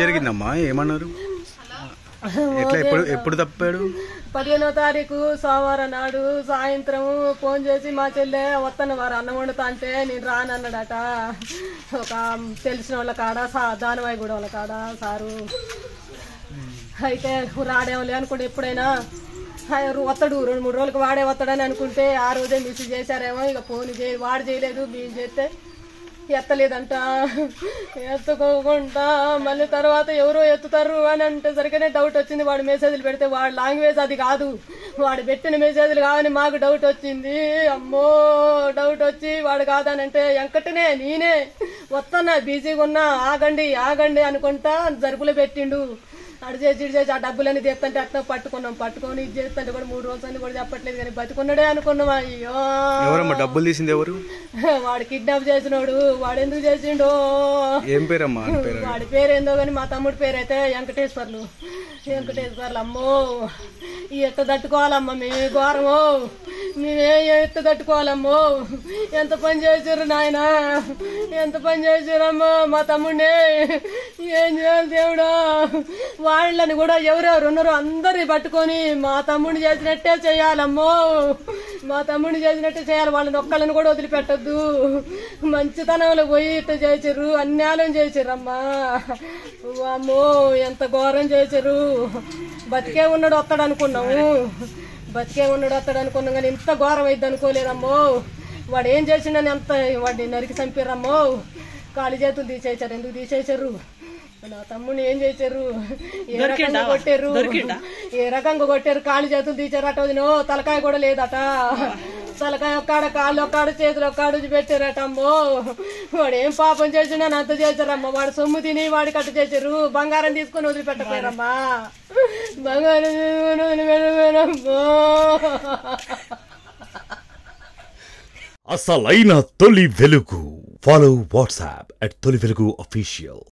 జరిగిందమ్మా? ఏమన్నారు? ఎట్లా ఎప్పుడు తప్పాడు? 15వ తారీఖు సోమవారం నాడు సాయంత్రం ఫోన్ చేసి మా చెల్లె వస్తాను వారు అన్నం వండుతా అంటే నేను రానన్నాడట. ఒక తెలిసిన వాళ్ళ కాడ దానివాయి కూడా వాళ్ళ కాడ సారు అయితే రాడేమలే అనుకుంటే ఎప్పుడైనా వస్తాడు 2-3 రోజులకు వాడే వస్తాడని అనుకుంటే ఆ రోజే మిస్ చేశారేమో. ఇక ఫోన్ వాడు చేయలేదు, మేము చేస్తే ఎత్తలేదంట. ఎత్తుకోకుండా మళ్ళీ తర్వాత ఎవరో ఎత్తుతారు అని అంటే సరిగ్గానే డౌట్ వచ్చింది. వాడు మెసేజ్లు పెడితే వాడి లాంగ్వేజ్ అది కాదు, వాడు పెట్టిన మెసేజ్లు కావని మాకు డౌట్ వచ్చింది. అమ్మో డౌట్ వచ్చి వాడు కాదని అంటే వెంకటనే నేనే వస్తున్నా బిజీగా ఉన్నా ఆగండి ఆగండి అనుకుంటా జరుపులు పెట్టిండు. అడు చేసి ఆ డబ్బులన్నీ తెస్తంటే అట్లా పట్టుకొని ఇది చేస్తుంటే కూడా 3 రోజులు కూడా చెప్పట్లేదు కానీ బతికున్నాడే అనుకున్నాం. అయ్యో ఎవరమ్మా డబ్బులు తీసింది? ఎవరు? వాడు కిడ్నాప్ చేసినోడు. వాడు ఎందుకు చేసిండో? ఏం పేరమ్మా? వాడి పేరు ఏందో కానీ మా తమ్ముడి పేరు అయితే వెంకటేశ్వర్లు. అమ్మో ఎట్ట తట్టుకోవాలమ్మా మీ ఘోరమో, మేమే ఎట్ట తట్టుకోవాలమ్మో. ఎంత పని చేసారు నాయన, ఎంత పని చేసారమ్మా మా తమ్ముడిని. ఏం చేయాలి దేవుడా? వాళ్ళని కూడా ఎవరెవరు ఉన్నారో అందరిని పట్టుకొని మా తమ్ముడిని చేసినట్టే చేయాలమ్మో, మా తమ్ముడిని చేసినట్టే చేయాలి. వాళ్ళని ఒక్కళ్ళని కూడా వదిలిపెట్టద్దు. మంచితనంలో పోయి ఇట్ట చేసారు, అన్యాయం చేసారమ్మా. అమ్మో ఎంత ఘోరం చేసారు. బతికే ఉన్నాడు వస్తాడు అనుకున్నాము, కానీ ఇంత ఘోరం అయింది అనుకోలేదమ్మో. వాడు ఏం చేసిండని ఎంత వాడిని నరికి చంపారమ్మో. కాలి చేతులు తీసేశారు. ఎందుకు తీసేశారు? నా తమ్ముని ఏం చేశారు? ఏ రకంగా కొట్టారు? కాళ్ళు చేతులు తీసారట. వదినో తలకాయ కూడా లేదట. తలకాయ ఒక్కాడ, కాళ్ళు ఒక్కాడ, చేతులు ఒక్కాడు పెట్టారట. అమ్మో వాడు ఏం పాపం చేసిండని అంత చేశారమ్మా. వాడు సొమ్ము తిని వాడికి అట్ట చేశారు. బంగారం తీసుకొని వదిలిపెట్టపోయారమ్మా. బంగారం తీసుకొని వదిలిపెట్టపోయారమ్మో. అసలైన తొలి వెలుగు. ఫాలో వాట్సాప్ @తొలి వెలుగు official.